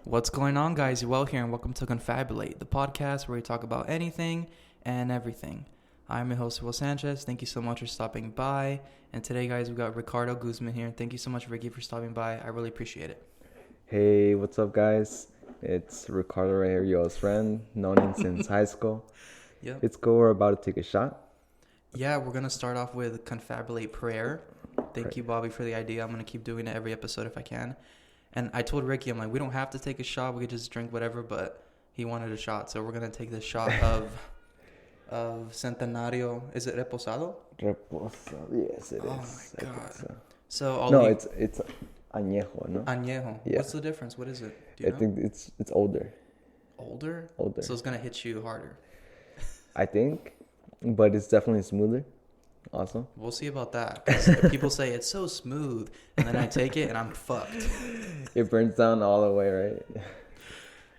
What's going on, guys? You're well here, and welcome to Confabulate, the podcast where we talk about anything and everything. I'm your host, Will Sanchez. Thank you so much for stopping by. And today, guys, we got Ricardo Guzman here. Thank you so much, Ricky, for stopping by. I really appreciate it. Hey, what's up, guys? It's Ricardo right here, your friend, known him since high school. Yep. It's cool. We're about to take a shot. Yeah, we're going to start off with Confabulate prayer. Thank you, Bobby, for the idea. I'm going to keep doing it every episode if I can. And I told Ricky, I'm like, we don't have to take a shot. We could just drink whatever, but he wanted a shot. So we're going to take this shot of Centenario. Is it Reposado? Reposado. Yes, it is. Oh, my God. It's añejo, no? Añejo. Yeah. What's the difference? What is it? Do you I know? think it's older. Older? Older. So it's going to hit you harder. I think, but it's definitely smoother. Awesome. We'll see about that. 'Cause people say it's so smooth, and then I take it and I'm fucked. It burns down all the way, right?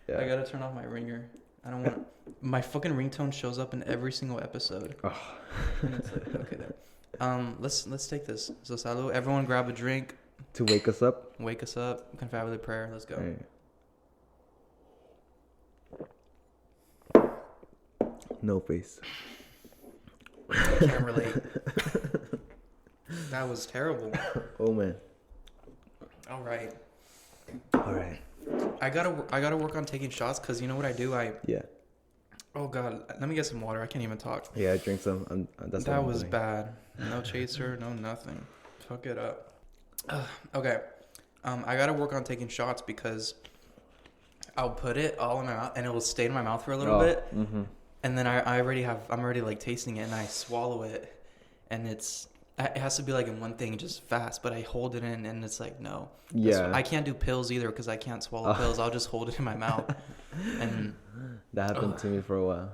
I gotta turn off my ringer. I don't want my fucking ringtone shows up in every single episode. Oh. And it's like, okay, there. Let's take this. So salud. Everyone, grab a drink. To wake us up. Wake us up. Confabulate prayer. Let's go. Right. No face. I can't relate. That was terrible. Oh man. All right. I gotta work on taking shots because you know what I do. Yeah. Oh God, let me get some water. I can't even talk. Yeah, drink some. That was bad. No chaser, no nothing. Fuck it up. Okay. I gotta work on taking shots because I'll put it all in my mouth and it will stay in my mouth for a little bit. Mm-hmm. And then I'm already like tasting it and I swallow it and it has to be like in one thing just fast, but I hold it in and it's like, no. Yeah. I can't do pills either because I can't swallow pills. I'll just hold it in my mouth. And that happened to me for a while.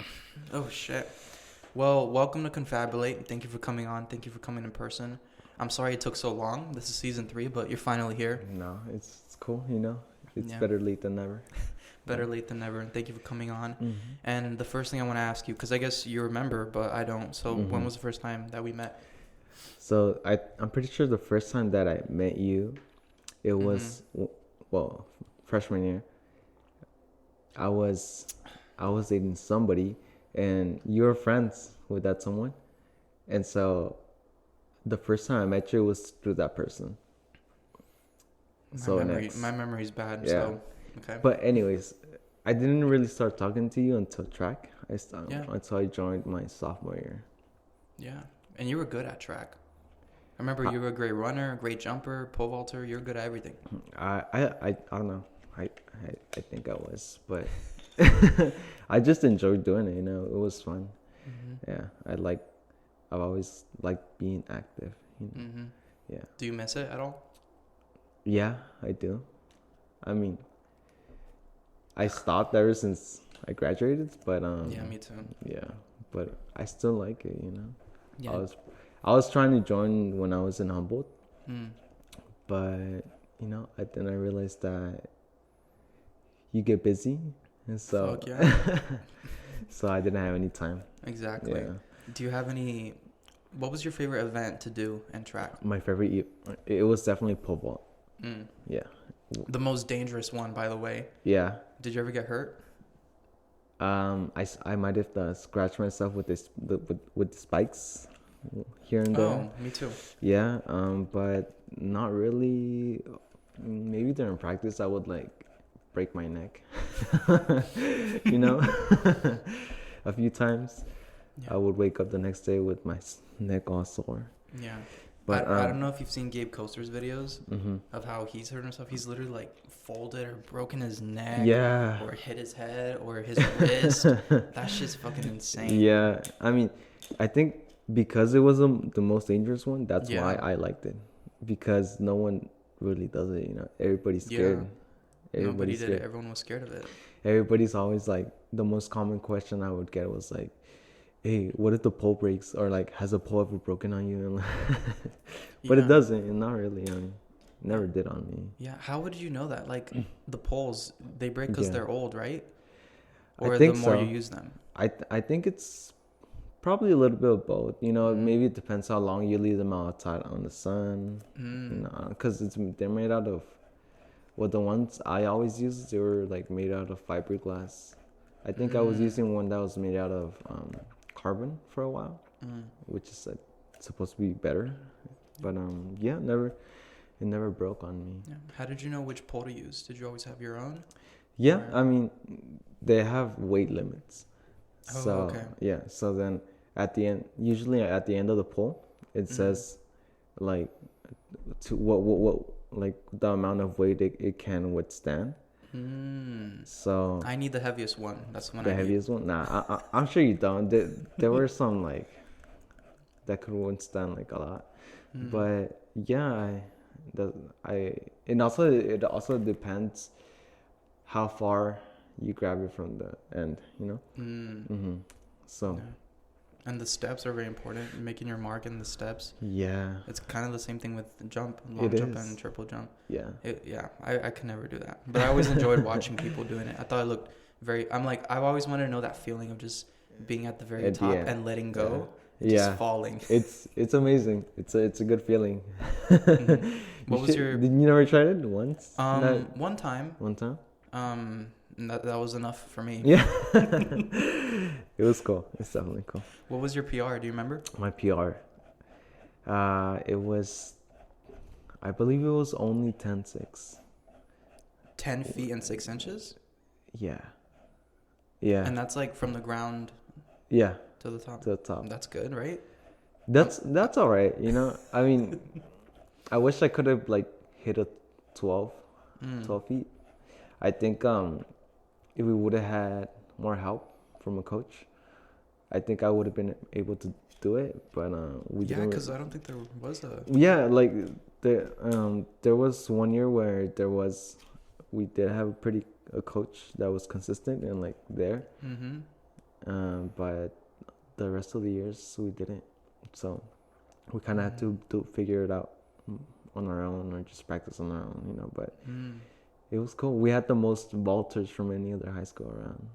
Oh, shit. Well, welcome to Confabulate. Thank you for coming on. Thank you for coming in person. I'm sorry it took so long. This is season 3, but you're finally here. No, it's cool, you know. It's better late than never. Better late than never. And thank you for coming on. Mm-hmm. And the first thing I want to ask you, because I guess you remember, but I don't. So when was the first time that we met? So I'm pretty sure the first time that I met you, it was, freshman year. I was dating somebody, and you were friends with that someone. And so the first time I met you was through that person. My memory's bad. Yeah. So, okay. But anyways, I didn't really start talking to you until track. Until I joined my sophomore year. Yeah, and you were good at track. I remember you were a great runner, a great jumper, pole vaulter. You're good at everything. I don't know. I think I was, but I just enjoyed doing it. You know, it was fun. Mm-hmm. Yeah, I've always liked being active. You know? Mm-hmm. Yeah. Do you miss it at all? Yeah, I do. I mean, I stopped ever since I graduated, but yeah, me too. Yeah, but I still like it. You know. Yeah. I was trying to join when I was in Humboldt, but you know, then I realized that you get busy, and so so I didn't have any time. Exactly. Yeah. Do you have any? What was your favorite event to do in track? My favorite, it was definitely pole vault. Yeah. The most dangerous one, by the way. Yeah. Did you ever get hurt? I might have scratched myself with the spikes here and there. Oh, me too. Yeah. But not really. Maybe during practice I would break my neck. You know, a few times. Yeah. I would wake up the next day with my neck all sore. Yeah. But I don't know if you've seen Gabe Coaster's videos of how he's hurt himself. He's literally folded or broken his neck. Yeah. Or hit his head or his wrist. That shit's fucking insane. Yeah. I mean, I think because it was the most dangerous one, that's why I liked it. Because no one really does it, you know. Everybody's scared. Yeah. Nobody did it. Everyone was scared of it. Everybody's always the most common question I would get was hey, what if the pole breaks? Or has a pole ever broken on you? But it doesn't. And not really. I mean, never did on me. Yeah. How would you know that? The poles, they break because they're old, right? Or I think the more so. you use them? I think it's probably a little bit of both. You know, maybe it depends how long you leave them outside on the sun. Because they're made out of Well, the ones I always use, they were like made out of fiberglass. I think I was using one that was made out of carbon for a while, which is like supposed to be better. But yeah, it never broke on me. Yeah. How did you know which pole to use? Did you always have your own? Yeah, Or... I mean, they have weight limits. Oh, So okay. yeah, so then usually at the end of the pole, it says like to what like the amount of weight it can withstand. So I need the heaviest one. That's the one. The heaviest one? Nah, I'm sure you don't. There were some like that could withstand like a lot, but yeah, it also depends how far you grab it from the end, you know. So. Yeah. And the steps are very important. Making your mark in the steps. Yeah. It's kind of the same thing with long jump and triple jump. Yeah. I could never do that. But I always enjoyed watching people doing it. I thought it looked I've always wanted to know that feeling of just being at the very top and letting go. And just falling. It's amazing. It's a good feeling. Did you never tried it once? One time. One time? That was enough for me. Yeah. It was cool. It's definitely cool. What was your PR? Do you remember? My PR. It was, I believe it was only 10.6. 10 feet and 6 inches? Yeah. Yeah. And that's like from the ground. Yeah. To the top. To the top. That's good, right? That's all right. You know, I mean, I wish I could have like hit a 12 feet. I think if we would have had more help from a coach, I think I would have been able to do it. But we didn't. Yeah, because I don't think there was a. Yeah, like there was one year where we did have a coach that was consistent and like there. But the rest of the years we didn't. So we kind of had to figure it out on our own or just practice on our own, you know. But it was cool. We had the most vaulters from any other high school around.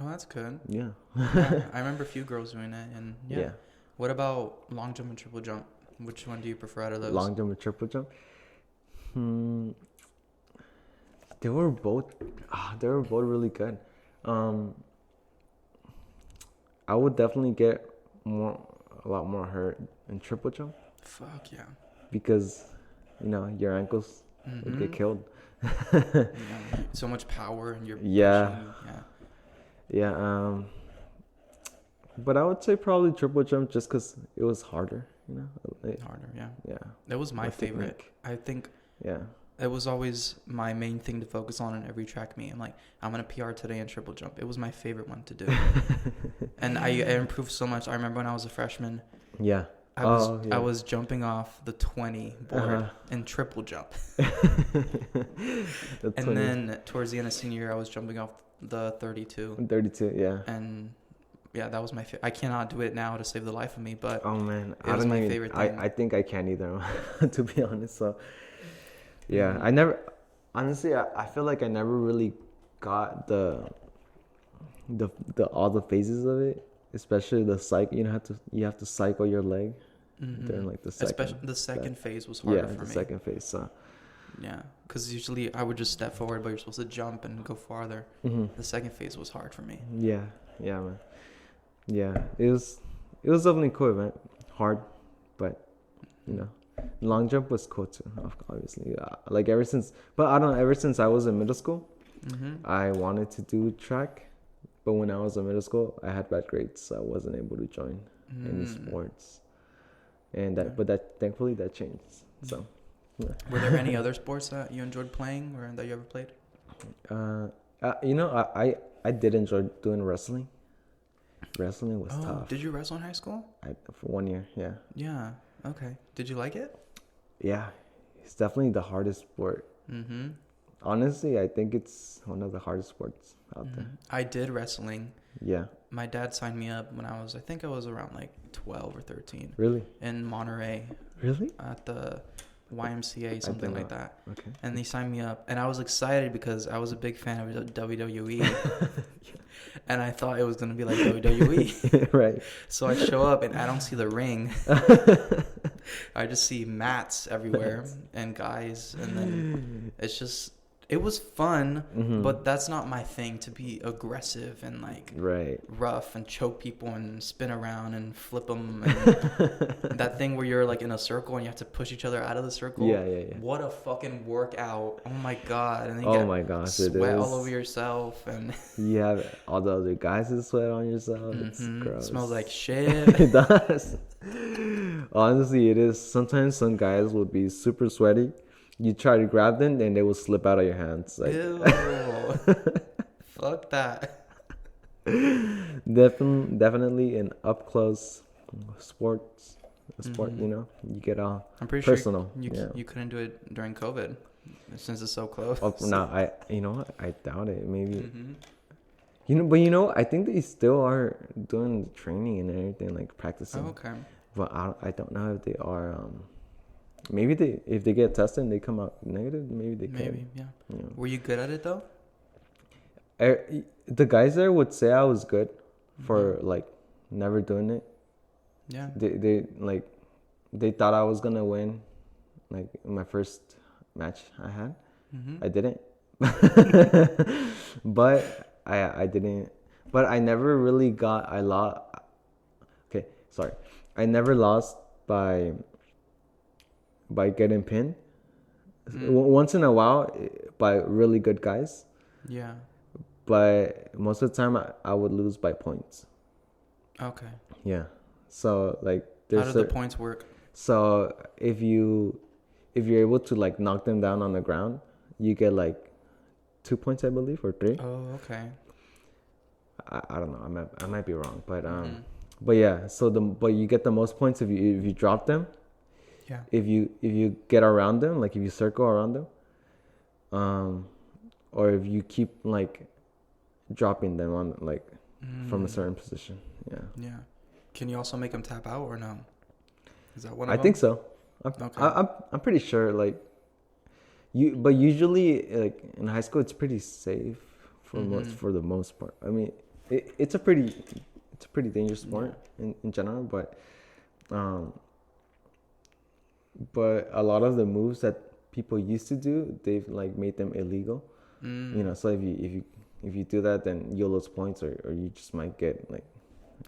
Oh, that's good. Yeah. I remember a few girls doing it, and yeah. What about long jump and triple jump? Which one do you prefer out of those? Long jump and triple jump? They were both really good. I would definitely get a lot more hurt in triple jump. Fuck yeah. Because, you know, your ankles would get killed. So much power and you're pushing. But I would say probably triple jump just because it was harder, you know. Harder, yeah. Yeah. That was my favorite. Technique. I think. Yeah. It was always my main thing to focus on in every track meet. I'm like, I'm gonna PR today in triple jump. It was my favorite one to do, and I improved so much. I remember when I was a freshman. Yeah. I was jumping off the 20 board in triple jump. And then towards the end of senior year, I was jumping off the 32. 32, yeah. And yeah, that was my favorite. I cannot do it now to save the life of me, but oh man, it was my favorite thing. I think I can't either, to be honest. So yeah, I never, honestly, I feel like I never really got the all the phases of it. Especially the cycle, you have to cycle your leg during like the second. Especially the second phase was harder for me. Yeah, the second phase. So. Yeah, because usually I would just step forward, but you're supposed to jump and go farther. The second phase was hard for me. Yeah, man. Yeah, it was definitely cool, man. Hard, but you know, long jump was cool too. Obviously, like ever since I was in middle school, I wanted to do track. But when I was in middle school, I had bad grades, so I wasn't able to join any sports. And thankfully that changed. So, yeah. Were there any other sports that you enjoyed playing or that you ever played? I did enjoy doing wrestling. Wrestling was tough. Did you wrestle in high school? For 1 year, yeah. Yeah. Okay. Did you like it? Yeah, it's definitely the hardest sport. Honestly, I think it's one of the hardest sports out there. I did wrestling. Yeah. My dad signed me up when I think I was around like 12 or 13. Really? In Monterey. Really? At the YMCA, something like that. Okay. And they signed me up. And I was excited because I was a big fan of WWE. And I thought it was going to be like WWE. Right. So I show up and I don't see the ring. I just see mats everywhere and guys. And then it's just it was fun, but that's not my thing, to be aggressive and like rough and choke people and spin around and flip them. And that thing where you're like in a circle and you have to push each other out of the circle. Yeah. What a fucking workout. Oh my God. And then Oh my gosh, sweat all over yourself. And you have all the other guys that sweat on yourself. It's gross. It smells like shit. It does. Honestly, it is. Sometimes some guys will be super sweaty. You try to grab them and they will slip out of your hands. Like, ew. Fuck that. Definitely an up close sport, you know, you get all I'm pretty personal. Sure you couldn't do it during COVID since it's so close. Oh, no, you know what? I doubt it. Maybe. But I think they still are doing the training and everything, like practicing. Oh, okay. But I don't know if they are. Maybe if they get tested and they come out negative, maybe they can. Maybe, yeah. Were you good at it though? The guys there would say I was good for like never doing it. Yeah. They thought I was gonna win, like in my first match I had. I didn't. But I didn't. But I never really got. I lost. Okay, sorry. I never lost by getting pinned. Once in a while by really good guys. Yeah. But most of the time I would lose by points. Okay. Yeah. So like how do the points work? So if you're able to like knock them down on the ground, you get like 2 points, I believe, or 3. Oh, okay. I don't know. I might be wrong, but but yeah. But you get the most points if you drop them. Yeah. If you get around them, like if you circle around them, or if you keep like dropping them on like from a certain position. Yeah. Yeah. Can you also make them tap out or no? Is that one of I them? think so. I'm pretty sure like but usually like in high school it's pretty safe for the most part. I mean it's a pretty dangerous sport in general, but a lot of the moves that people used to do, they've like made them illegal. You know, so if you do that, then you'll lose points, or you just might get like.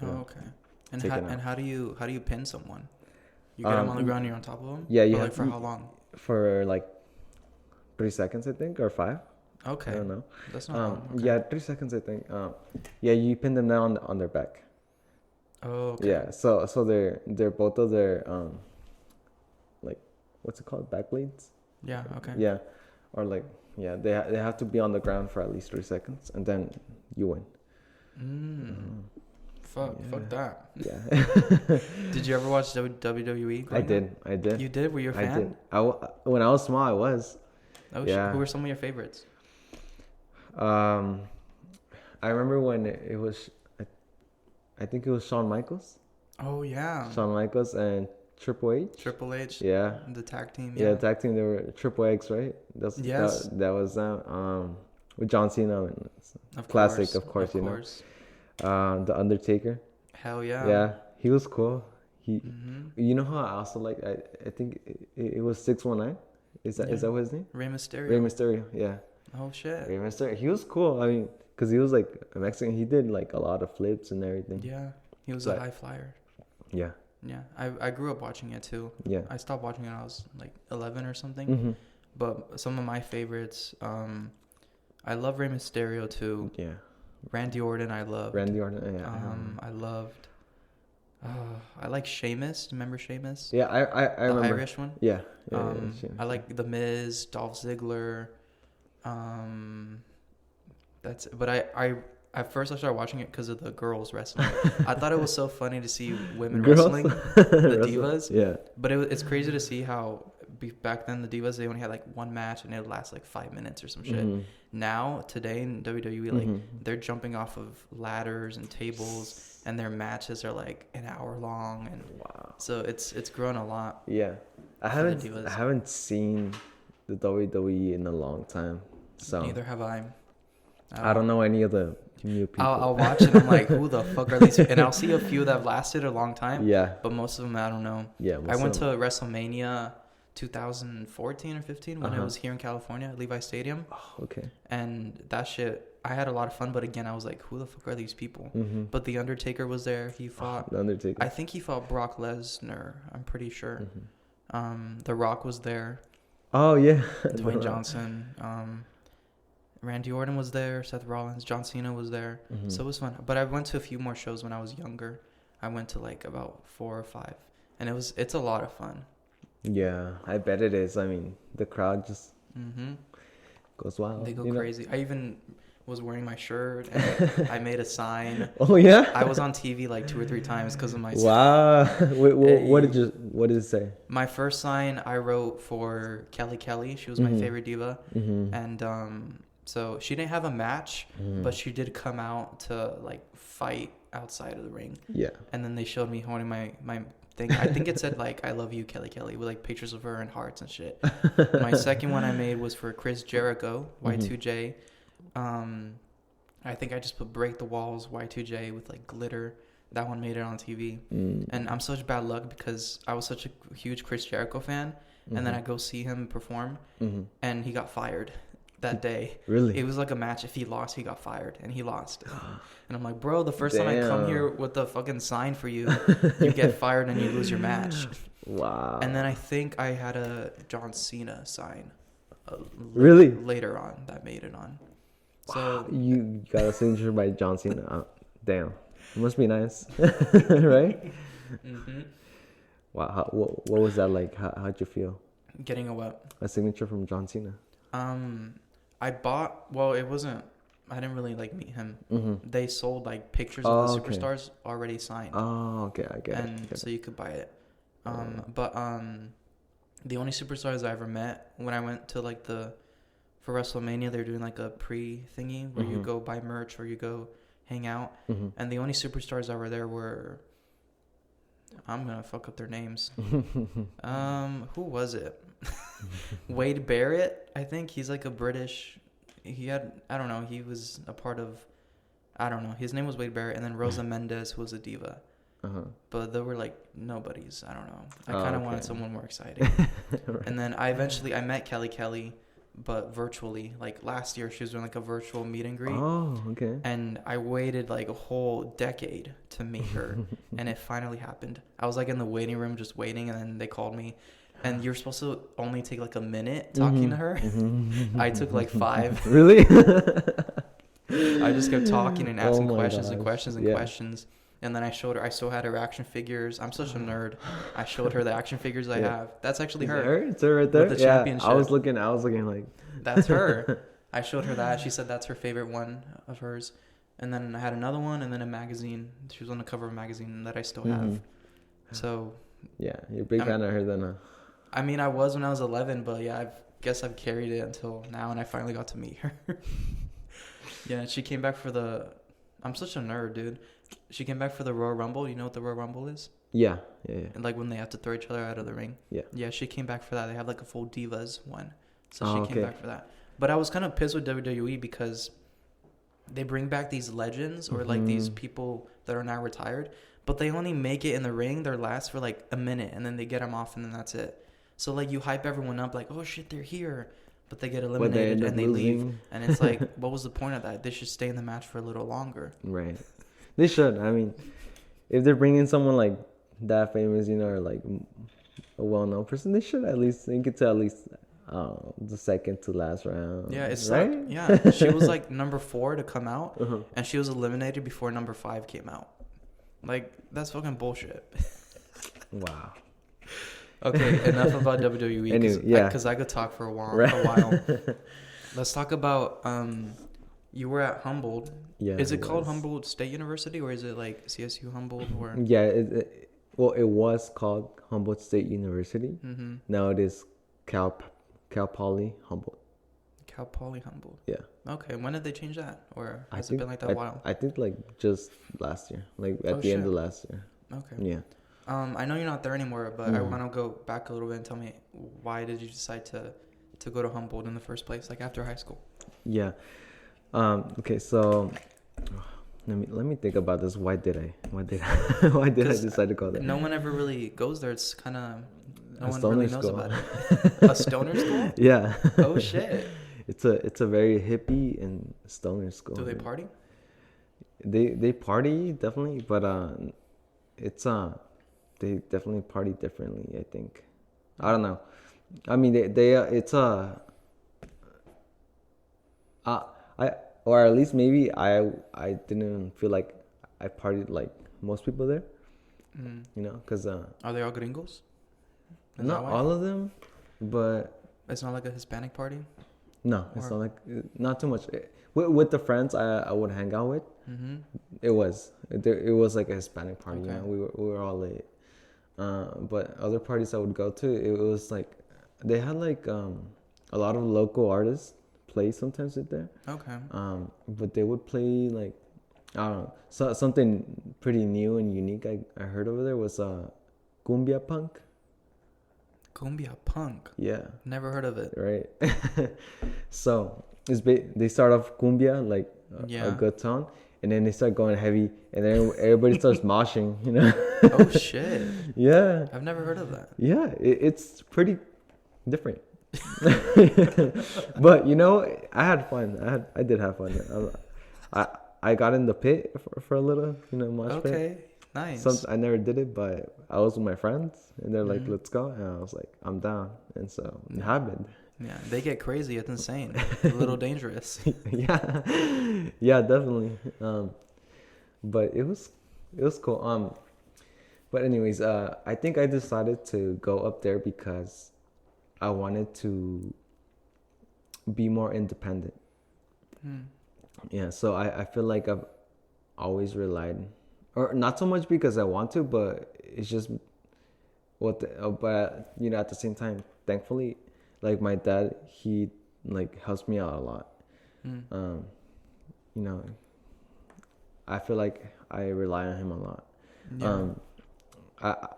Okay. And how do you pin someone? You get them on the ground, and you're on top of them. Yeah, yeah. Like for how long? For like 3 seconds, I think, or 5. Okay. I don't know. That's not long. Okay. Yeah, 3 seconds, I think. Yeah, you pin them down on their back. Oh. Okay. Yeah. So they're both of their like what's it called, back blades? Yeah. Okay. Yeah, or like. Yeah, they have to be on the ground for at least 3 seconds, and then you win. Fuck that. Yeah. Did you ever watch WWE? I did. You did? Were you a fan? I did. When I was small, I was. Oh, yeah. Who were some of your favorites? I remember when it was, I think it was Shawn Michaels. Oh yeah. Shawn Michaels and Triple H. Triple H. Yeah. The tag team. Yeah, the tag team. They were Triple X, right? Yes. That was with John Cena. Classic, of course. You know. The Undertaker. Hell yeah. Yeah, he was cool. You know how I also like. I think it was 619. Is that what his name? Rey Mysterio. Rey Mysterio. Yeah. Oh shit. Rey Mysterio. He was cool. I mean, because he was like a Mexican. He did like a lot of flips and everything. Yeah. He was a high flyer. Yeah. Yeah, I grew up watching it too. Yeah. I stopped watching it when I was like 11 or something. But some of my favorites, I love Rey Mysterio too. Yeah. Randy Orton, I loved. Randy Orton, yeah. I loved. I like Sheamus. Remember Sheamus? Yeah, I remember. The Irish one. Yeah. I like The Miz, Dolph Ziggler. That's. But I at first I started watching it because of the girls wrestling. I thought it was so funny to see women wrestling, the divas. Yeah. But it's crazy to see how back then the divas, they only had like one match and it would last like 5 minutes or some shit. Now today in WWE, like they're jumping off of ladders and tables, and their matches are like an hour long, and so it's grown a lot. Yeah, I haven't seen the WWE in a long time. So neither have I. I don't know any of the new people. I'll watch it and I'm like, who the fuck are these? And I'll see a few that have lasted a long time. Yeah. But most of them, I don't know. Yeah. I went to WrestleMania 2014 or 15 when it was here in California at Levi Stadium. Oh, okay. And that shit, I had a lot of fun. But again, I was like, who the fuck are these people? But The Undertaker was there. He fought. The Undertaker. I think he fought Brock Lesnar. I'm pretty sure. The Rock was there. Oh, yeah. Dwayne Johnson. Randy Orton was there. Seth Rollins. John Cena was there. So it was fun. But I went to a few more shows when I was younger. I went to like about 4 or 5. And it's a lot of fun. Yeah, I bet it is. I mean, the crowd just goes wild. They go crazy. I even was wearing my shirt and I made a sign. Oh, yeah? I was on TV like 2 or 3 times because of my Wow. What did it say? My first sign I wrote for Kelly Kelly. She was my favorite diva. And so she didn't have a match, but she did come out to like fight outside of the ring. Yeah. And then they showed me holding my thing. I think it said like I love you, Kelly Kelly, with like pictures of her and hearts and shit. My second one I made was for Chris Jericho, Y2J. I think I just put Break the Walls, Y2J with like glitter. That one made it on TV. And I'm such bad luck because I was such a huge Chris Jericho fan, and then I go see him perform, and he got fired that day. Really? It was like a match. If he lost, he got fired, and he lost. And I'm like, bro, the first time I come here with the fucking sign for you, you get fired and you lose your match. Wow. And then I think I had a John Cena sign. Really? Later on, that made it on. So wow. You got a signature by John Cena. Damn. It must be nice, right? Wow. What was that like? How'd you feel? Getting a what? A signature from John Cena. I bought. Well, it wasn't. I didn't really like meet him. They sold like pictures of the superstars already signed. Oh, okay, I get it. And so you could buy it. But the only superstars I ever met when I went to like for WrestleMania, they're doing like a pre-thingy where you go buy merch or you go hang out. And the only superstars that were there were, I'm gonna fuck up their names. Who was it? Wade Barrett, I think. He's like a British. He was a part of, I don't know. His name was Wade Barrett, and then Rosa Mendez, who was a diva. But they were like nobodies. I don't know. I kind of wanted someone more exciting. Right. And then I met Kelly Kelly, but virtually. Like last year, she was doing like a virtual meet and greet. Oh, okay. And I waited like a whole decade to meet her, and it finally happened. I was like in the waiting room just waiting, and then they called me. And you're supposed to only take like a minute talking to her. I took like 5. Really? I just kept talking and asking questions and questions. And then I showed her. I still had her action figures. I'm such a nerd. I showed her the action figures I have. That's actually her. It's her right there. With the championship. I was looking like. That's her. I showed her that. She said that's her favorite one of hers. And then I had another one, and then a magazine. She was on the cover of a magazine that I still have. So. Yeah, you're a big fan of her then. I mean, I was when I was 11, but yeah, I guess I've carried it until now, and I finally got to meet her. Yeah, she came back for I'm such a nerd, dude. She came back for the Royal Rumble. You know what the Royal Rumble is? Yeah. And like when they have to throw each other out of the ring. Yeah. Yeah, she came back for that. They have like a full Divas one. So she came back for that. But I was kind of pissed with WWE because they bring back these legends or like these people that are now retired, but they only make it in the ring. They last for like a minute, and then they get them off, and then that's it. So, like, you hype everyone up, like, oh, shit, they're here. But they get eliminated and they leave. And it's like, what was the point of that? They should stay in the match for a little longer. Right. They should. I mean, if they're bringing someone, like, that famous, or, like, a well-known person, they should at least get to at least the second to last round. Yeah, it's right? Like, yeah. She was, like, number 4 to come out. And she was eliminated before number 5 came out. Like, that's fucking bullshit. Wow. Okay, enough about WWE because I could talk for a while. Let's talk about you were at Humboldt. Yeah. Is it called Humboldt State University or is it like CSU Humboldt or? Yeah, it was called Humboldt State University. Now it is Cal Poly Humboldt. Cal Poly Humboldt. Yeah. Okay, when did they change that, or has it been like that a while? I think like just last year, like at the end of last year. Okay. Yeah. I know you're not there anymore, but I want to go back a little bit and tell me why did you decide to go to Humboldt in the first place, like after high school? Yeah. Okay, so let me think about this. Why did I decide to go there? No one ever really goes there. It's kind of No a one stoner really knows school. about it. A stoner school? Yeah. Oh shit. It's a very hippie and stoner school. Do they party? They party definitely, but it's they definitely party differently, I think. I don't know. I mean they it's uh I or at least maybe I didn't feel like I partied like most people there, you know, cuz Are they all gringos? Is not that why? all of them, but It's not like a Hispanic party? no, it's Or- not like not too much. With the friends I would hang out with, Mm-hmm. it was like a Hispanic party. You Okay. know, we were all late. But other parties I would go to, it was like they had like a lot of local artists play sometimes with there. Okay. But they would play like I don't know, something pretty new and unique. I heard over there was cumbia punk. Cumbia punk. Yeah. Never heard of it. Right. So they start off cumbia like Yeah. a good tone, and then they start going heavy, and then everybody starts moshing. You know. Oh shit. Yeah. I've never heard of that. Yeah. It's pretty different. But you know, I had fun. I did have fun. I got in the pit for a little, you know, mosh pit. Okay. Nice. I never did it, but I was with my friends, and they're like, Mhm. "Let's go," and I was like, "I'm down," and so it happened. Yeah, they get crazy. It's insane. A little dangerous. Yeah, yeah, definitely. But it was cool. But anyways, I think I decided to go up there because I wanted to be more independent. Hmm. Yeah, so I feel like I've always relied, or not so much because I want to, but it's just but you know, at the same time, thankfully, like my dad, he like helps me out a lot. Hmm. You know, I feel like I rely on him a lot. Yeah.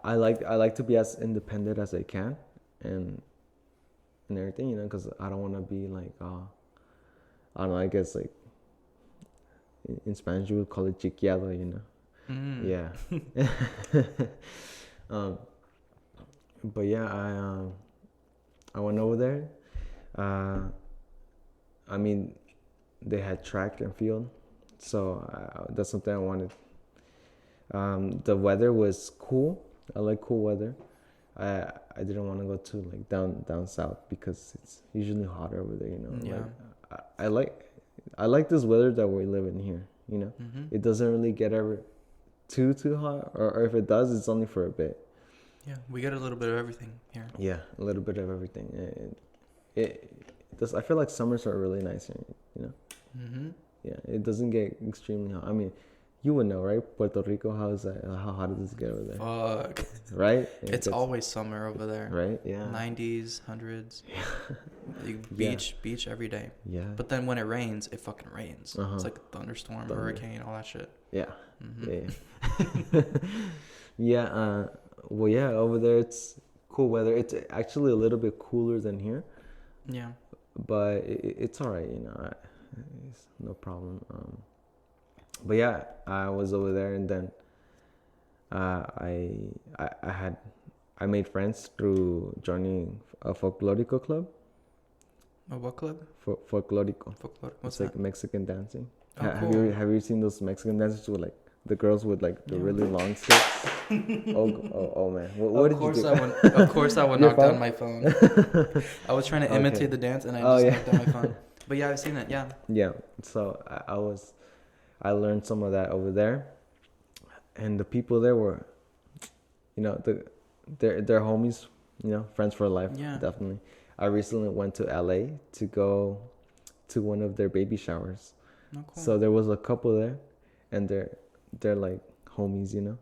I like to be as independent as I can, and everything, you know, because I don't want to be like I don't know, I guess like in Spanish you would call it chiquiado, you know. Mm. Yeah. But yeah, I went over there. I mean, they had track and field, so that's something I wanted. The weather was cool. I like cool weather. I didn't want to go to like down south because it's usually hotter over there. You know. Yeah. Like, I like this weather that we live in here. You know, Mm-hmm. it doesn't really get ever too hot, or if it does, it's only for a bit. Yeah, we get a little bit of everything here. Yeah, a little bit of everything. It does. I feel like summers are really nice here. You know. Mm-hmm. Yeah, it doesn't get extremely hot. I mean, you would know, right? Puerto Rico, how hot does it get over there? Fuck. Right? It's always summer over there. right. Yeah. 90s, 100s. You Yeah. beach every day. Yeah. But then when it rains, it fucking rains. Uh-huh. It's like a thunderstorm, Thunder. hurricane, all that shit. Yeah. Mm-hmm. Yeah. Yeah. Well, yeah. Over there, it's cool weather. It's actually a little bit cooler than here, Yeah. but it's all right. You know, it's no problem. But yeah, I was over there, and then I made friends through joining a folklorico club. A what club? Folklorico. Folklore. What's It's like that? Mexican dancing. Oh, Have cool. you seen those Mexican dances with like the girls with like the Yeah. really long sticks? oh man, what did you do? Of course I would Your knock down phone? my phone. I was trying to Okay. imitate the dance and I Oh, just yeah. knocked down my phone. But yeah, I've seen it. Yeah. Yeah, so I learned some of that over there, and the people there were, you know, they're homies, you know, friends for life. Yeah. Definitely. I recently went to LA to go to one of their baby showers. Oh, cool. So there was a couple there, and they're like homies, you know.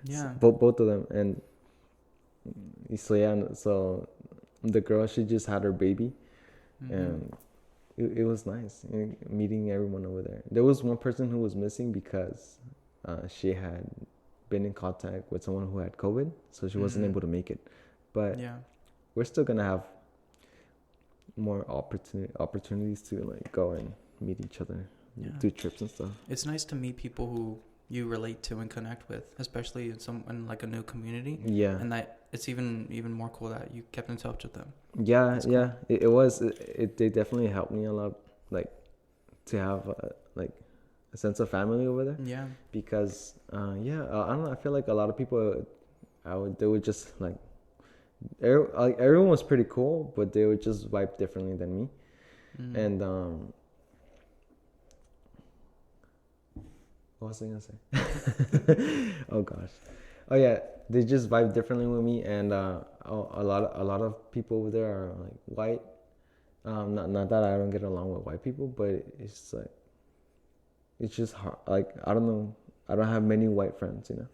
Yeah. Both of them, and so yeah, so the girl, she just had her baby, Mhm. and it was nice meeting everyone over there. There was one person who was missing because she had been in contact with someone who had COVID, so she wasn't Mhm. able to make it. But Yeah. we're still gonna have more opportunities to like go and meet each other, Yeah. do trips and stuff. It's nice to meet people who you relate to and connect with, especially in like a new community. Yeah. And that it's even more cool that you kept in touch with them. Yeah, That's yeah. cool. It was. They definitely helped me a lot. Like to have like a sense of family over there. Yeah. Because I don't know. I feel like a lot of people, they would just like, like everyone was pretty cool, but they would just vibe differently than me. And what was I gonna say? Oh gosh. Oh yeah, they just vibe differently with me, and a lot of people over there are like white. Not that I don't get along with white people, but it's like it's just hard. Like I don't know, I don't have many white friends, you know.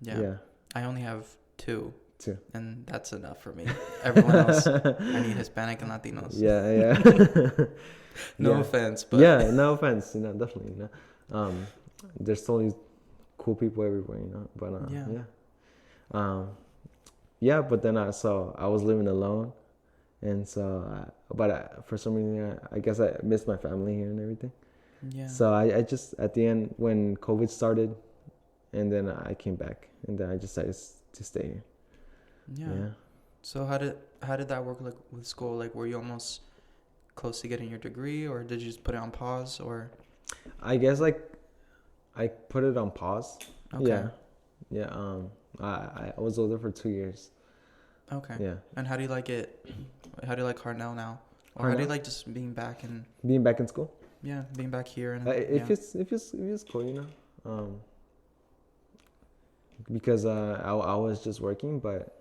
Yeah. Yeah. I only have two, Too. and that's enough for me. Everyone else, I need Hispanic and Latinos. Yeah. No Yeah. offense, but Yeah, no offense, definitely, there's totally cool people everywhere, but yeah, but then I was living alone, and for some reason I guess I missed my family here and everything. yeah. So I just at the end when COVID started, and then I came back, and then I decided to stay here. Yeah. So how did that work like with school? Like were you almost close to getting your degree, or did you just put it on pause, or? I guess like I put it on pause. Okay. Yeah. I was over there for 2 years. Okay. Yeah. And how do you like it? How do you like Hartnell now? Or how do you like just being back in? Being back in school? Yeah, being back here and If it's cool, because I was just working, but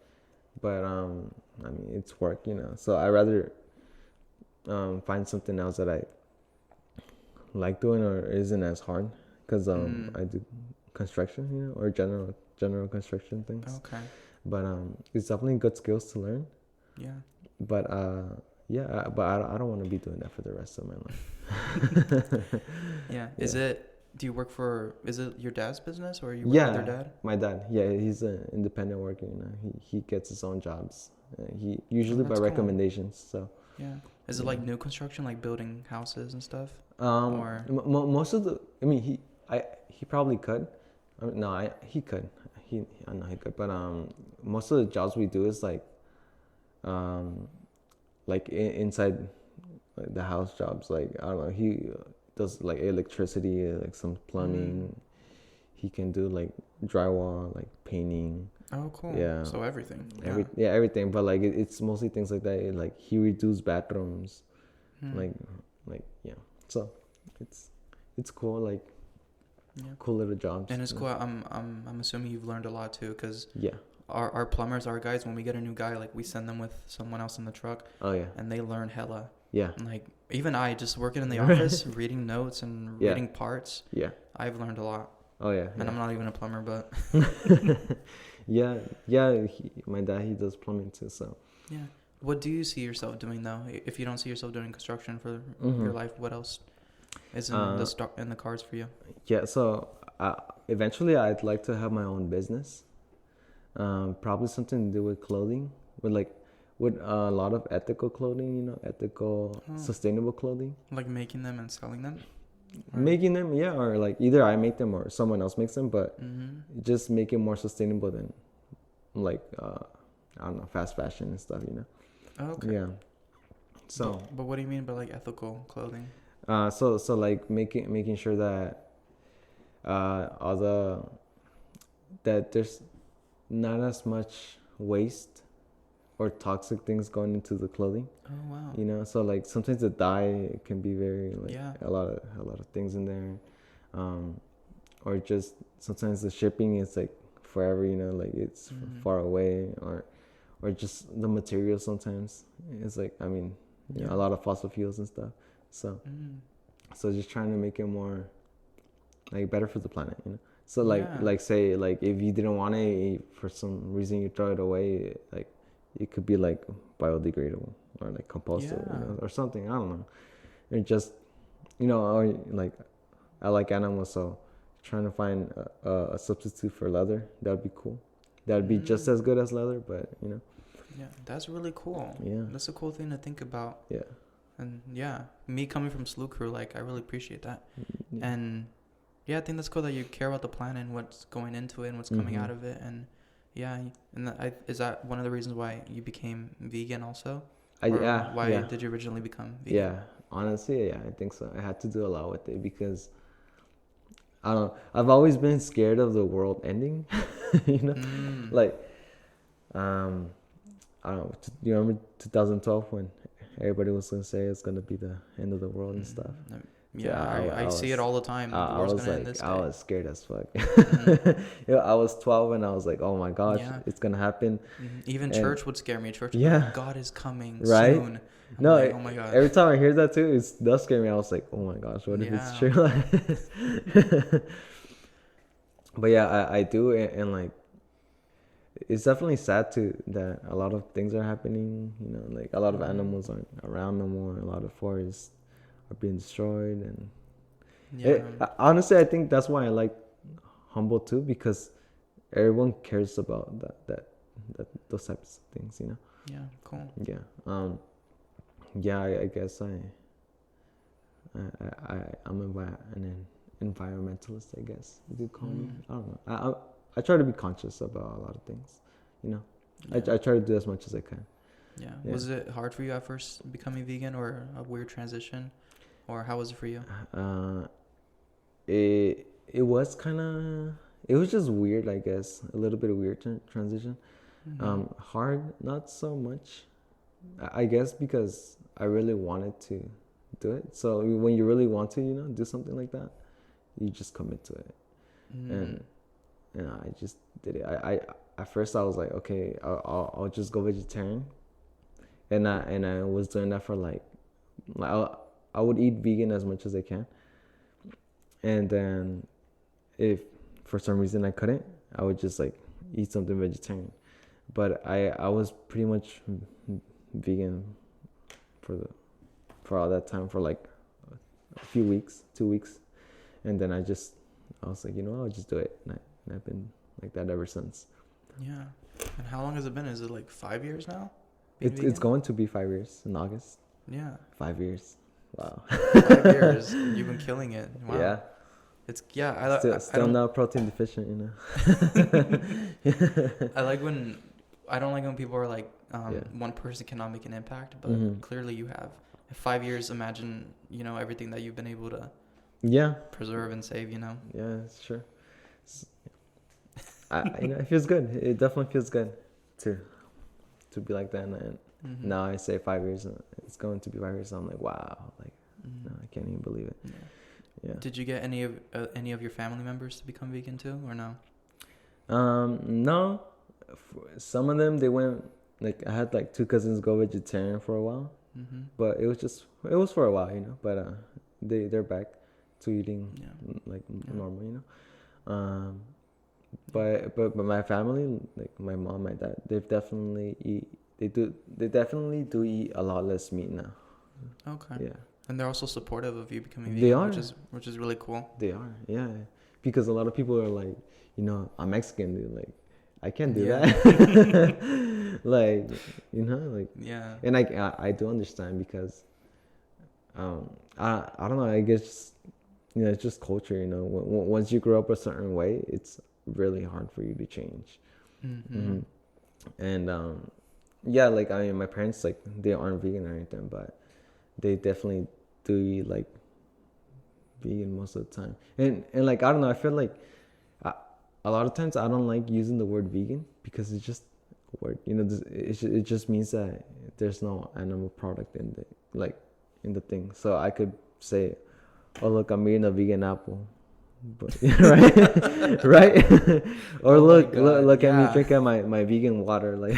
I mean it's work, so I rather find something else that I like doing or isn't as hard, because I do construction, or general construction things. Okay. But it's definitely good skills to learn. Yeah. But but I don't want to be doing that for the rest of my life. Yeah. Do you work is it your dad's business, or you work with your dad? My dad. Yeah, he's an independent worker. He gets his own jobs. He usually by recommendations. So. Yeah. Is it like new construction, like building houses and stuff? Or most of the. I mean, he probably could. He could. I know he could. But most of the jobs we do is like inside like the house jobs. Like I don't know. He does like electricity, like some plumbing. He can do like drywall, like painting. Oh, cool. Yeah. So everything. Everything. But like it's mostly things like that. Like he redos bathrooms, like yeah. So it's cool. Like cool little jobs. And it's cool. I'm assuming you've learned a lot too, because yeah. Our plumbers, our guys, when we get a new guy, like we send them with someone else in the truck. Oh yeah. And they learn hella. Yeah. And like even I just working in the office, reading notes and reading parts. Yeah. I've learned a lot. Oh yeah. And I'm not even a plumber, but. yeah. My dad, he does plumbing too. So. Yeah. What do you see yourself doing though? If you don't see yourself doing construction for your life, what else is in the cards for you? Yeah. So eventually, I'd like to have my own business. Probably something to do with clothing, with a lot of ethical clothing, sustainable clothing. Like making them and selling them? Making them, yeah, or like either I make them or someone else makes them, but just make it more sustainable than like I don't know, fast fashion and stuff, Okay. Yeah. So. But what do you mean by like ethical clothing? So like making sure that that there's not as much waste or toxic things going into the clothing. Oh wow. So like sometimes the dye can be very like a lot of things in there, or just sometimes the shipping is like forever. Like it's far away, or just the material sometimes it's like a lot of fossil fuels and stuff. So just trying to make it more like better for the planet. So like say like if you didn't want it for some reason, you throw it away, like it could be like biodegradable or like compostable, or something. I don't know. Or just or like I like animals, so trying to find a substitute for leather, that'd be cool. That'd be just as good as leather, but Yeah, that's really cool. Yeah, that's a cool thing to think about. Yeah. And me coming from Slow Crew, like I really appreciate that. Yeah. And I think that's cool that you care about the planet and what's going into it and what's coming out of it. And Yeah, and is that one of the reasons why you became vegan also? Yeah, Why yeah, did you originally become vegan? yeah. Honestly, yeah, I think so. I had to do a lot with it because I don't know. I've always been scared of the world ending. You know, like um, I don't know. Do you remember 2012 when everybody was gonna say it's gonna be the end of the world and stuff? Yeah, I see it was all the time. The I world's was gonna end like, this I day. was scared as fuck. Yeah, I was 12 and I was like, oh my gosh, Yeah. it's gonna happen. Even And church would scare me. Church would be yeah, like, God is coming right. soon. I'm No, like, oh my God. every time I hear that too, it does scare me. I was like, oh my gosh, what if it's Yeah. true? But yeah, I do, and like, it's definitely sad too that a lot of things are happening. You know, like a lot of animals aren't around no more. A lot of forests are being destroyed, and Yeah. honestly, I think that's why I like Humble too, because everyone cares about that those types of things. You know. Yeah. Cool. Yeah. Yeah. I guess I'm an environmentalist. I guess you could call me. I don't know. I try to be conscious about a lot of things. You know. Yeah. I try to do as much as I can. Yeah. Yeah. Was it hard for you at first becoming vegan, or a weird transition, or how was it for you? It was kind of, it was just weird, I guess, a little bit of weird transition. Hard, not so much, I guess, because I really wanted to do it. So when you really want to, do something like that, you just commit to it. And I just did it. I at first I was like, okay, I'll just go vegetarian, and I was doing that for like I would eat vegan as much as I can, and then if for some reason I couldn't, I would just like eat something vegetarian. But I was pretty much vegan for all that time, for like a few weeks, 2 weeks, and then I was like, I'll just do it, and I've been like that ever since. Yeah. And how long has it been? Is it like 5 years now? It's going to be 5 years in August. Yeah. 5 years. Wow. 5 years. You've been killing it. Wow. Yeah. It's I Still not protein deficient, I don't like when people are like, one person cannot make an impact, but clearly you have. In 5 years, imagine, everything that you've been able to preserve and save, Yeah, it's true. It feels good. It definitely feels good to be like that. And now I say 5 years, it's going to be 5 years. I'm like, wow, like, no, I can't even believe it. Yeah. Did you get any of your family members to become vegan too, or no? No. Some of them, they went, like, I had like 2 cousins go vegetarian for a while, but it was for a while, but they're back to eating like normal, but my family, like my mom, my dad, they definitely do eat a lot less meat now. Okay. Yeah. And they're also supportive of you becoming vegan, They are. which is really cool. They are, yeah. Because a lot of people are like, I'm Mexican, dude. Like, I can't do that. Like, like. Yeah. And I do understand because, I don't know. I guess, it's just culture. Once you grow up a certain way, it's really hard for you to change. And like, I mean, my parents, like, they aren't vegan or anything, but they definitely do eat like vegan most of the time. And like, I don't know, I feel like a lot of times I don't like using the word vegan because it's just a word. It just means that there's no animal product in the thing. So I could say, oh look, I'm eating a vegan apple. But right, right, or look at me drinking my vegan water. Like,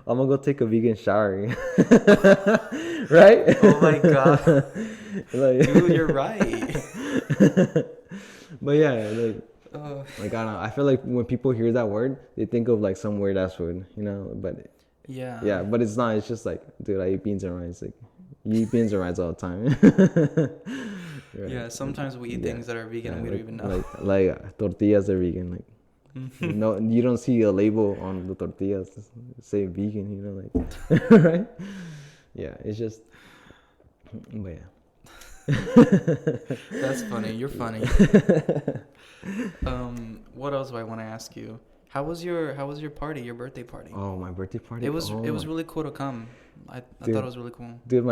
I'm gonna go take a vegan shower, right? Oh my god, like, dude, you're right. But yeah, like I don't know. I feel like when people hear that word, they think of like some weird ass food, But yeah, but it's not. It's just like, dude, I eat beans and rice. Like, you eat beans and rice all the time. Right. Yeah, sometimes we eat things that are vegan and we don't even know. Like tortillas are vegan. Like, no, you don't see a label on the tortillas say vegan. Like, right? Yeah, it's just. But yeah. That's funny. You're funny. What else do I want to ask you? How was your party? Your birthday party? Oh, my birthday party. It was really cool to come. I Dude. thought it was really cool. Dude,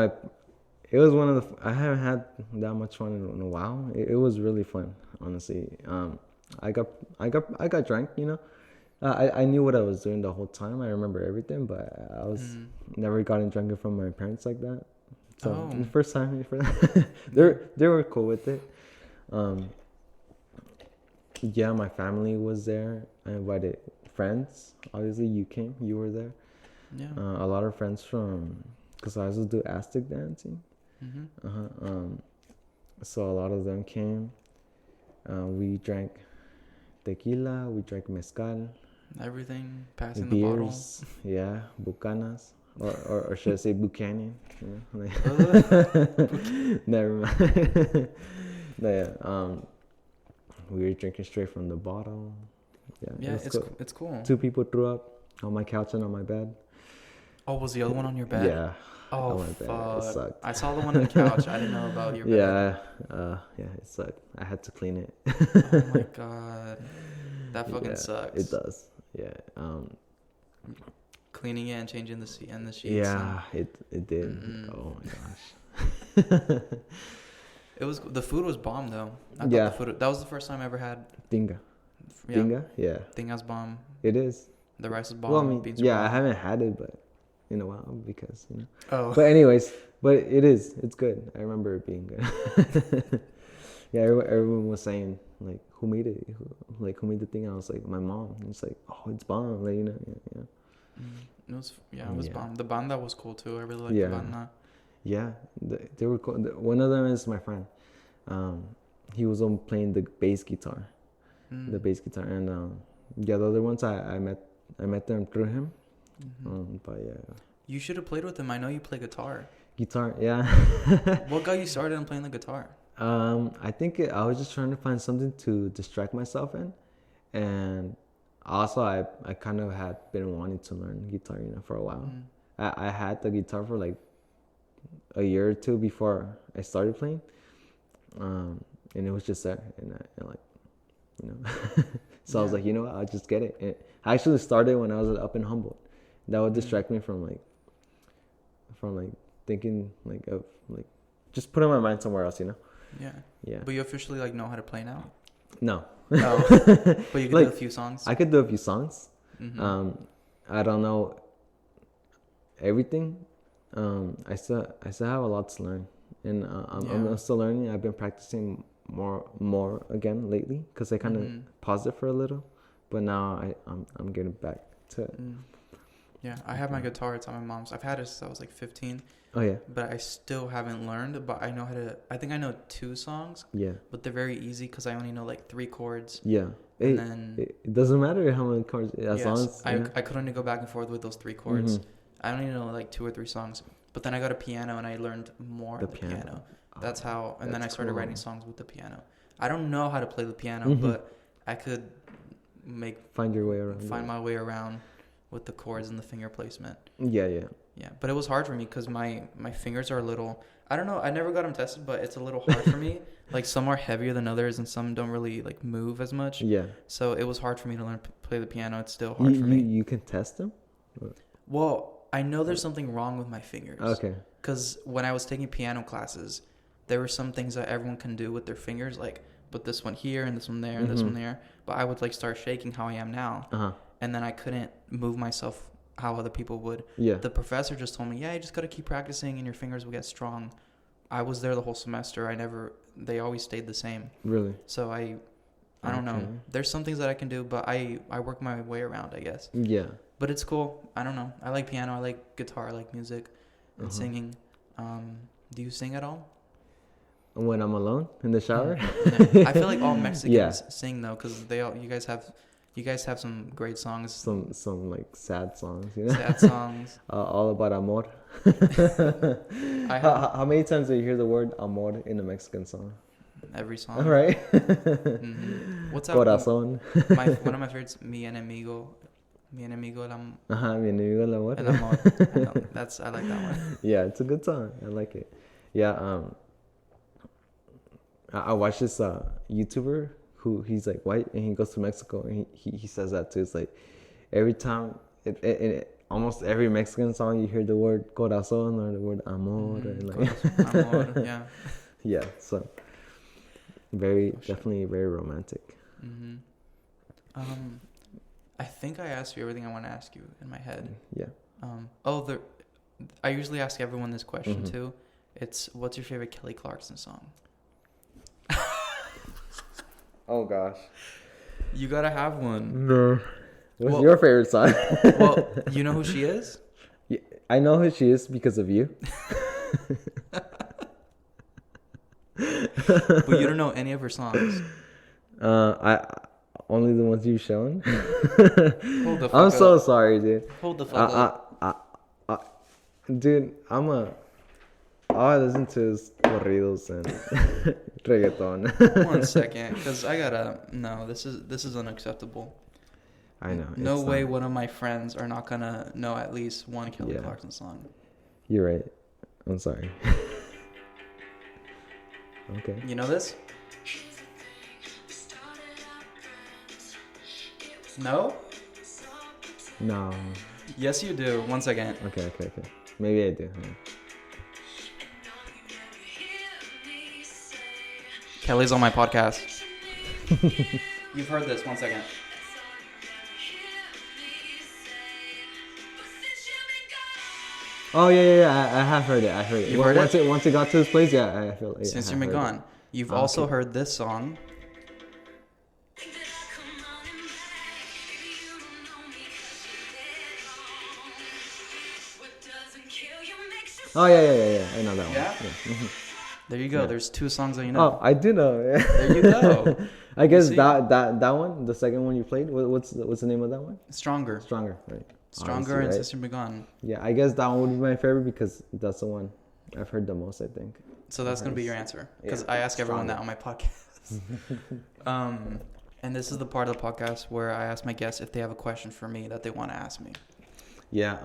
it was one of the. I haven't had that much fun in a while. It was really fun, honestly. I got drunk. You know, I knew what I was doing the whole time. I remember everything, but I was never gotten drunk from my parents like that. So the first time for that, they were cool with it. Yeah, my family was there. I invited friends. Obviously, you came. You were there. Yeah. A lot of friends from, because I also do Aztec dancing. So a lot of them came. We drank tequila. We drank mezcal. Everything. Passing Beers. the Yeah, bucanas. Or should I say Buchanan? You know? Never mind. Yeah. We were drinking straight from the bottle. Yeah, it's cool. 2 people threw up on my couch and on my bed. Oh, was the other one on your bed? Yeah. Oh, on my bed. It fuck. sucked. I saw the one on the couch. I didn't know about your bed. Yeah, it sucked. I had to clean it. Oh my god. That fucking sucks. It does. Yeah. Cleaning it and changing the sheets. Yeah, it did. Oh my gosh. The food was bomb though. I thought that was the first time I ever had Tinga. Yeah. Tinga? Yeah. Tinga's bomb. It is. The rice is bomb. Well, I mean, beans are bomb. I haven't had it, but in a while because, you know. Oh. But anyways, it's good. I remember it being good. Yeah, everyone was saying like, who made it? Who made the thing? I was like, my mom. And it's like, oh, it's bomb. Like, you know, yeah. It was bomb. The banda was cool too. I really liked the banda. Yeah, they were cool. One of them is my friend. He was on playing the bass guitar, and the other ones I met them through him. But yeah. You should have played with him. I know you play guitar. Guitar, yeah. What got you started on playing the guitar? I think I was just trying to find something to distract myself in, and also I kind of had been wanting to learn guitar, you know, for a while. I had the guitar for like a year or 2 before I started playing, and it was just there, and like, you know. So I was like, you know what, I'll just get it. And I actually started when I was up in Humboldt. That would distract me from thinking of just putting my mind somewhere else, you know. Yeah. But you officially know how to play now? No. But you could do a few songs. I could do a few songs. I don't know everything. I still have a lot to learn, and I'm still learning. I've been practicing more again lately because I kind of paused it for a little, but now I'm getting back to it. Yeah, I have my guitar. It's at my mom's. I've had it since I was like 15. Oh yeah. But I still haven't learned. But I know how to. I think I know 2 songs. Yeah. But they're very easy because I only know like 3 chords. Yeah. It doesn't matter how many chords, as long as I could only go back and forth with those 3 chords. I only know like 2 or 3 songs. But then I got a piano and I learned more the piano. That's how. And then I started writing songs with the piano. I don't know how to play the piano, but I could find my way around with the chords and the finger placement. Yeah. But it was hard for me because my fingers are a little. I don't know. I never got them tested, but it's a little hard for me. Like some are heavier than others, and some don't really move as much. Yeah. So it was hard for me to learn to play the piano. It's still hard for me. You can test them. Well, I know there's something wrong with my fingers. Okay. Because when I was taking piano classes, there were some things that everyone can do with their fingers, like put this one here and this one there and this one there. But I would start shaking how I am now, and then I couldn't move myself how other people would. Yeah. The professor just told me, you just gotta keep practicing and your fingers will get strong. I was there the whole semester. They always stayed the same. Really? So I don't know. There's some things that I can do, but I work my way around, I guess. Yeah. But it's cool. I don't know. I like piano. I like guitar. I like music and singing. Do you sing at all? When I'm alone in the shower? I feel like all Mexicans sing though, because you guys have some great songs. Some sad songs, you know. Sad songs. All about amor. How many times do you hear the word amor in a Mexican song? Every song. All right. What's up? Corazón. One of my favorites, Mi enemigo el amor. Mi enemigo el amor. El amor. I like that one. Yeah, it's a good song. I like it. Yeah. I watched this YouTuber who he's like white and he goes to Mexico and he says that too. It's like every time almost every Mexican song you hear the word corazón or the word amor or like Amor, yeah. Yeah, so definitely very romantic. I think I asked you everything I want to ask you in my head. Yeah. I usually ask everyone this question too. It's, what's your favorite Kelly Clarkson song? Oh gosh. You gotta have one. No. What's your favorite song? Well, you know who she is? Yeah, I know who she is because of you. But you don't know any of her songs. I only the ones you've shown. Hold the fuck I'm up. so sorry, dude. Hold the fuck up. Dude, all I listen to is corridos and reggaeton. 1 second, because I gotta. No, this is unacceptable. I know. No way one of my friends are not gonna know at least one Kelly Clarkson song. You're right. I'm sorry. Okay. You know this? No? No. Yes, you do. 1 second. Okay. Maybe I do. Yeah. Kelly's on my podcast. You've heard this. 1 second. Oh yeah. I have heard it. You've heard it? Once it got to this place, yeah, I feel like. Since you've been gone. You've also heard this song. Oh yeah. I know that one. Yeah? Mm-hmm. There you go. Yeah. There's 2 songs that you know. Oh, I do know. Yeah. There you go. I guess that one, the second one you played. What's the name of that one? Stronger. Right. Stronger and Since You've Been Gone. Yeah, I guess that one would be my favorite because that's the one I've heard the most, I think. So that's going to be your answer. Because I ask everyone that on my podcast. And this is the part of the podcast where I ask my guests if they have a question for me that they want to ask me. Yeah.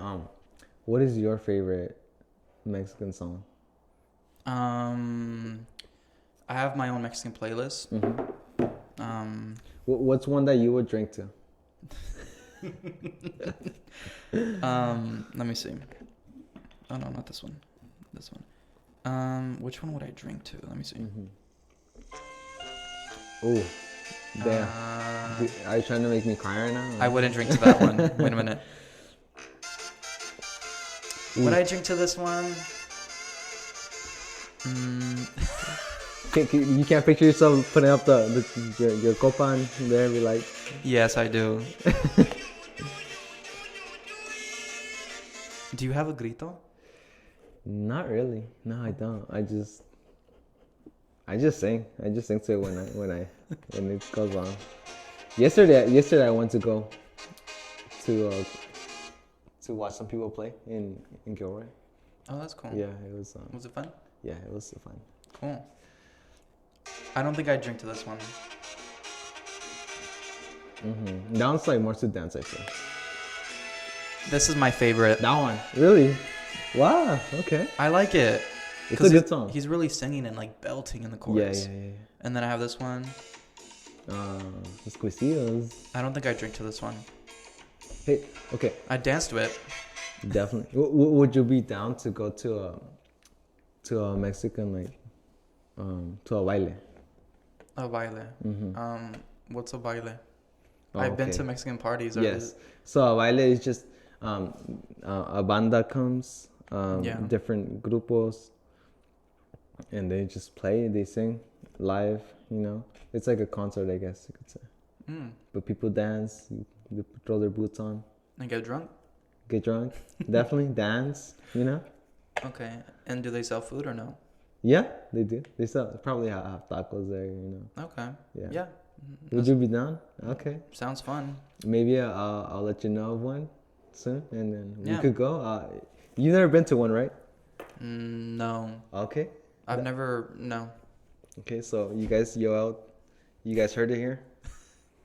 What is your favorite Mexican song? I have my own Mexican playlist. What's one that you would drink to? Let me see. Oh no, not this one. This one. Which one would I drink to? Let me see. Oh, damn. Are you trying to make me cry right now? I wouldn't drink to that one. Wait a minute. Would I drink to this one? You can't picture yourself putting up your copa and there and be like... Yes, I do. Do you have a grito? Not really. No, I don't. I just sing. I just sing to it when it goes on. Yesterday I went to go to watch some people play in Gilroy. Oh, that's cool. Yeah, it was. Was it fun? Yeah, it was fun. Cool. I don't think I'd drink to this one. That one's like more to dance, I feel. This is my favorite. That one. Really? Wow. Okay. I like it. It's a good song. He's really singing and like belting in the chorus. Yeah. And then I have this one. Esquecidos. I don't think I'd drink to this one. Hey, okay. I danced to it. Definitely. Would you be down to go to a Mexican like to a baile? A baile. What's a baile? Oh, I've been to Mexican parties. Yes. So a baile is just a banda comes, different grupos, and they just play. They sing live. You know, it's like a concert, I guess you could say. But people dance. They throw their boots on. And get drunk. Get drunk. Definitely dance. You know. Okay. And do they sell food or no? Yeah, they do. They probably have tacos there. You know. Okay. Yeah. Would you be down? Okay. Sounds fun. Maybe I'll let you know of one soon, and then we could go. You've never been to one, right? No. Okay. I've never. No. Okay, so you guys, you guys heard it here.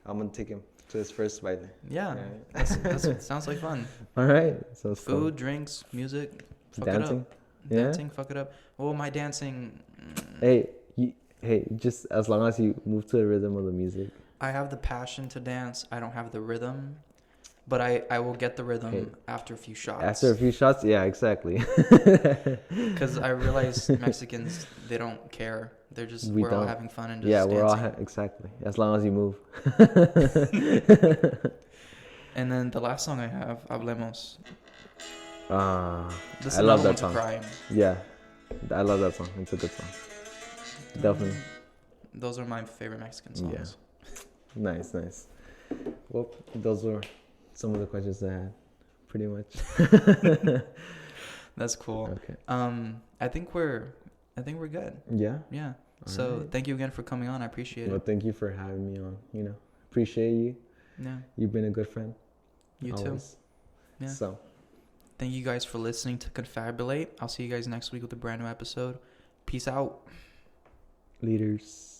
I'm gonna take him to his first baile. Yeah. That sounds like fun. All right. So food, drinks, music, dancing. Dancing, fuck it up. Well, my dancing. Hey, Hey, just as long as you move to the rhythm of the music. I have the passion to dance. I don't have the rhythm, but I will get the rhythm after a few shots. After a few shots, yeah, exactly. Because I realize Mexicans, they don't care. They're just we're all having fun and just dancing. We're all exactly, as long as you move. And then the last song I have, Hablemos. This is I love that one song. to cry in. Yeah, I love that song. It's a good song. Definitely. Those are my favorite Mexican songs. Yeah. Nice. Well, those were some of the questions I had, pretty much. That's cool. Okay. I think we're good. Yeah. Yeah. So thank you again for coming on. I appreciate it. Well, thank you for having me on. Appreciate you. Yeah. You've been a good friend. You always. Too. Yeah. So. Thank you guys for listening to Confabulate. I'll see you guys next week with a brand new episode. Peace out. Leaders.